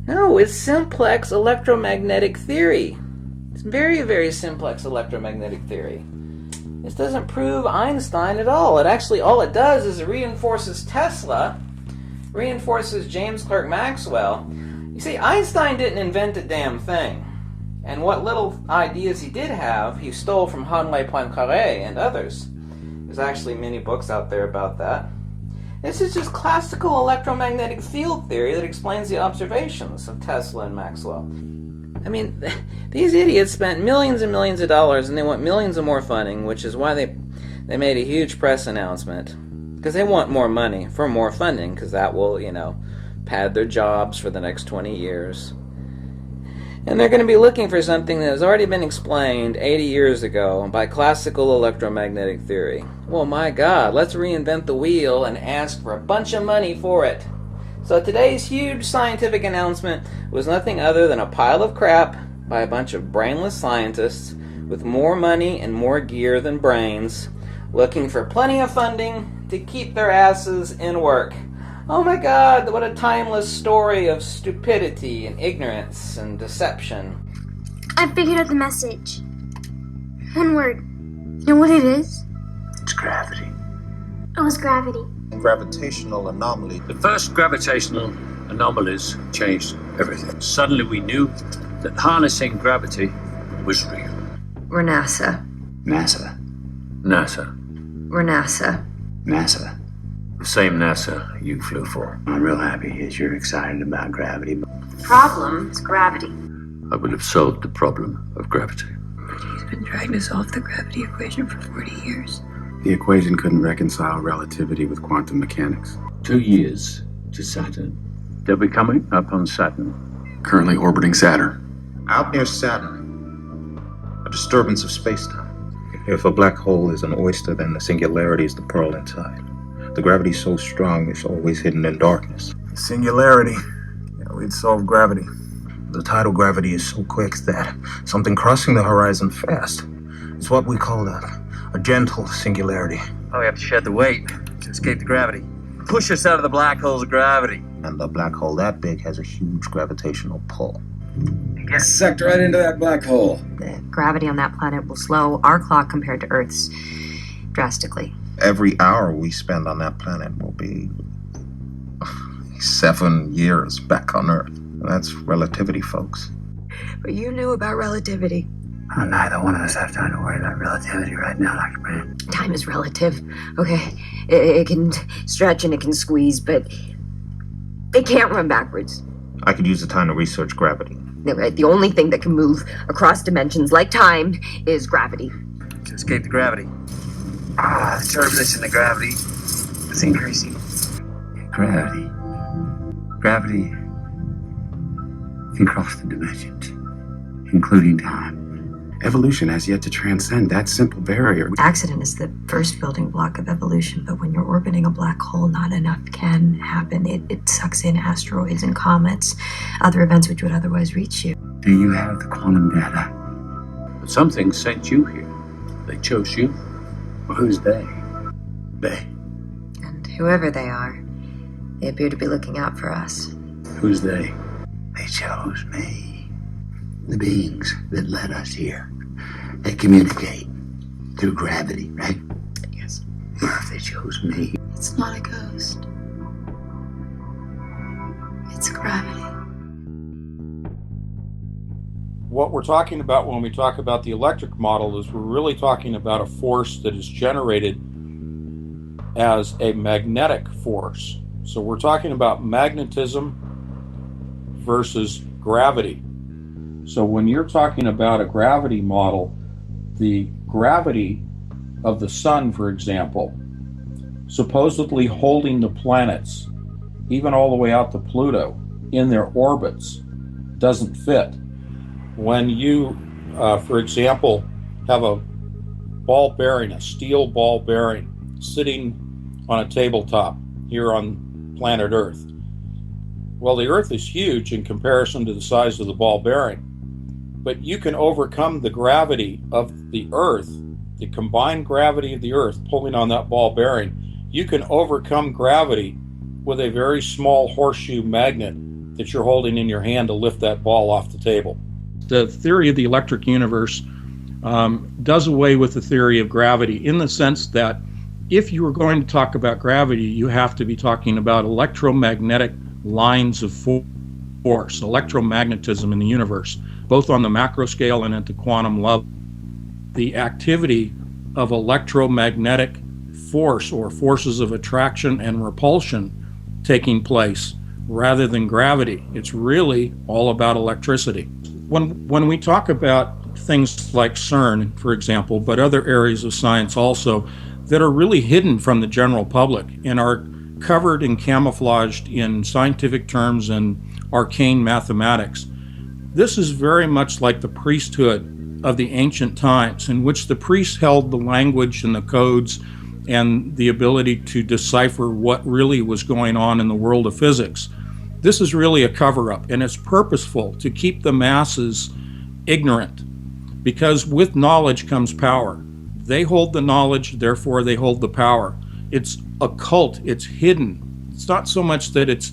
No, it's simplex electromagnetic theory. It's very, very simplex electromagnetic theory. This doesn't prove Einstein at all. It actually, all it does is it reinforces Tesla, reinforces James Clerk Maxwell. You see, Einstein didn't invent a damn thing. And what little ideas he did have, he stole from Henri Poincaré and others. There's actually many books out there about that. This is just classical electromagnetic field theory that explains the observations of Tesla and Maxwell. I mean, these idiots spent millions and millions of dollars and they want millions of more funding, which is why they made a huge press announcement. Because they want more money for more funding, because that will, pad their jobs for the next 20 years. And they're going to be looking for something that has already been explained 80 years ago by classical electromagnetic theory. Well, my God, let's reinvent the wheel and ask for a bunch of money for it. So today's huge scientific announcement was nothing other than a pile of crap by a bunch of brainless scientists with more money and more gear than brains, looking for plenty of funding to keep their asses in work. Oh my God, what a timeless story of stupidity and ignorance and deception. I figured out the message. One word. You know what it is? It's gravity. It was gravity. Gravitational anomaly. The first gravitational anomalies changed everything. Suddenly we knew that harnessing gravity was real. We're NASA. NASA. NASA. We're NASA. NASA. The same NASA you flew for. I'm real happy as you're excited about gravity. The problem is gravity. I would have solved the problem of gravity. He's been trying to solve the gravity equation for 40 years. The equation couldn't reconcile relativity with quantum mechanics. 2 years to Saturn. They'll be coming up on Saturn. Currently orbiting Saturn. Out near Saturn, a disturbance of space-time. If a black hole is an oyster, then the singularity is the pearl inside. The gravity is so strong, it's always hidden in darkness. Singularity. We'd solve gravity. The tidal gravity is so quick that something crossing the horizon fast is what we call a gentle singularity. Oh, we have to shed the weight to escape the gravity. Push us out of the black hole's gravity. And a black hole that big has a huge gravitational pull. Get sucked right into that black hole. The gravity on that planet will slow our clock compared to Earth's drastically. Every hour we spend on that planet will be 7 years back on Earth. That's relativity, folks. But you knew about relativity. Oh, neither one of us have time to worry about relativity right now, Dr. Brand. Time is relative, okay? It can stretch and it can squeeze, but it can't run backwards. I could use the time to research gravity. The only thing that can move across dimensions like time is gravity. To escape the gravity. The turbulence in the gravity is increasing. Gravity can cross the dimensions, including time. Evolution has yet to transcend that simple barrier. Accident is the first building block of evolution, but when you're orbiting a black hole, not enough can happen. It sucks in asteroids and comets, other events which would otherwise reach you. Do you have the quantum data? But something sent you here. They chose you. Well, who's they? They. And whoever they are, they appear to be looking out for us. Who's they? They chose me. The beings that led us here. They communicate through gravity, right? Yes. Or if they chose me. It's not a ghost. It's gravity. What we're talking about when we talk about the electric model is we're really talking about a force that is generated as a magnetic force. So we're talking about magnetism versus gravity. So when you're talking about a gravity model, the gravity of the sun, for example, supposedly holding the planets, even all the way out to Pluto, in their orbits, doesn't fit. When you, for example, have a ball bearing, a steel ball bearing, sitting on a tabletop here on planet Earth. Well, the Earth is huge in comparison to the size of the ball bearing. But you can overcome the gravity of the Earth, the combined gravity of the Earth pulling on that ball bearing. You can overcome gravity with a very small horseshoe magnet that you're holding in your hand to lift that ball off the table. The theory of the electric universe does away with the theory of gravity in the sense that if you were going to talk about gravity, you have to be talking about electromagnetic lines of force, electromagnetism in the universe, both on the macro scale and at the quantum level. The activity of electromagnetic force or forces of attraction and repulsion taking place rather than gravity. It's really all about electricity. When we talk about things like CERN, for example, but other areas of science also that are really hidden from the general public and are covered and camouflaged in scientific terms and arcane mathematics, this is very much like the priesthood of the ancient times, in which the priests held the language and the codes and the ability to decipher what really was going on in the world of physics. This is really a cover-up, and it's purposeful to keep the masses ignorant, because with knowledge comes power. They hold the knowledge, therefore they hold the power. It's occult, it's hidden. It's not so much that it's,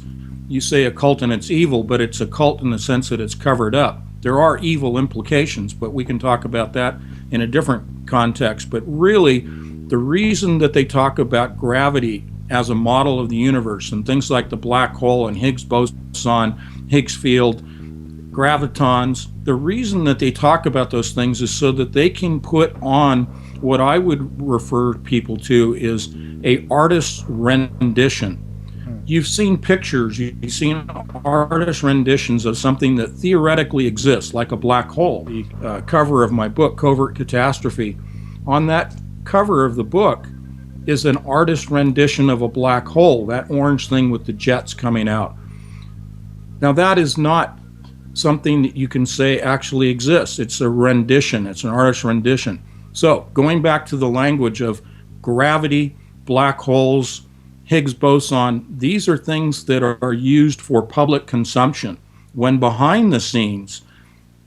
you say occult and it's evil, but it's occult in the sense that it's covered up. There are evil implications, but we can talk about that in a different context. But really, the reason that they talk about gravity as a model of the universe and things like the black hole and Higgs boson, Higgs field, gravitons, the reason that they talk about those things is so that they can put on what I would refer people to is a artist's rendition. You've seen pictures, you've seen artist renditions of something that theoretically exists, like a black hole. The cover of my book, Covert Catastrophe, on that cover of the book is an artist rendition of a black hole, that orange thing with the jets coming out. Now that is not something that you can say actually exists. It's a rendition, it's an artist rendition. So going back to the language of gravity, black holes, Higgs boson, these are things that are used for public consumption, when behind the scenes,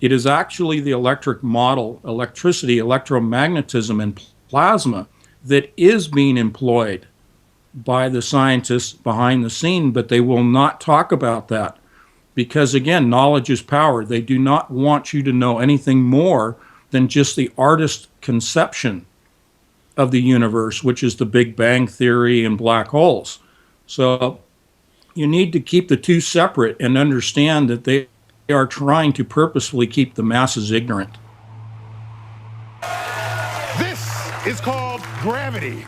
it is actually the electric model, electricity, electromagnetism, and plasma that is being employed by the scientists behind the scene, but they will not talk about that because, again, knowledge is power. They do not want you to know anything more than just the artist's conception of the universe, which is the Big Bang Theory and black holes. So you need to keep the two separate and understand that they are trying to purposefully keep the masses ignorant. This is called gravity.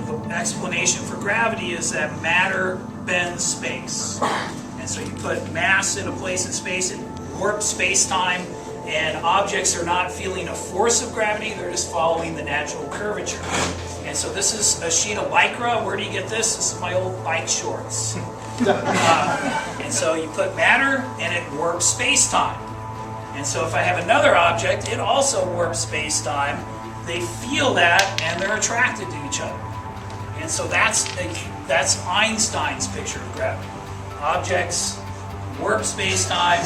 The explanation for gravity is that matter bends space. And so you put mass in a place in space, it warps space-time, and objects are not feeling a force of gravity, they're just following the natural curvature. And so this is a sheet of Lycra. Where do you get this? This is my old bike shorts. And so you put matter and it warps space-time. And so if I have another object, it also warps space-time. They feel that and they're attracted to each other. And so that's Einstein's picture of gravity. Objects warp space-time,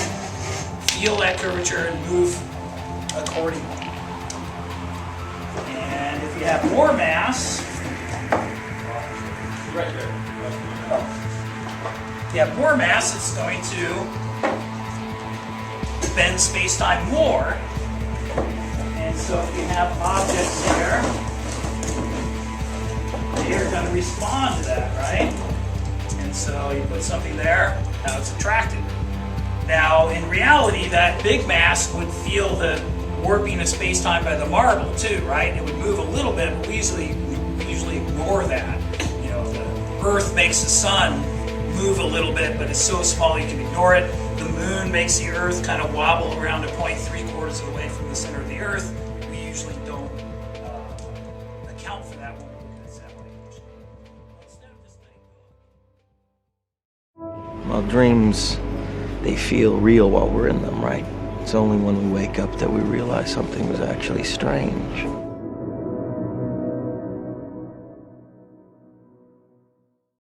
feel that curvature, and move accordingly. And if you have more mass, right there. If you have more mass, it's going to bend space-time more. And so if you have objects here, they're going to respond to that, right? And so you put something there, now it's attracted. Now, in reality, that big mass would feel the warping of space-time by the marble too, right? It would move a little bit, but we usually ignore that. You know, the Earth makes the sun move a little bit, but it's so small you can ignore it. The moon makes the Earth kind of wobble around a point 3/4 of the way from the center of the Earth. We usually don't account for that when we look at satellite imagery. Well, dreams, they feel real while we're in them, right? It's only when we wake up that we realize something was actually strange.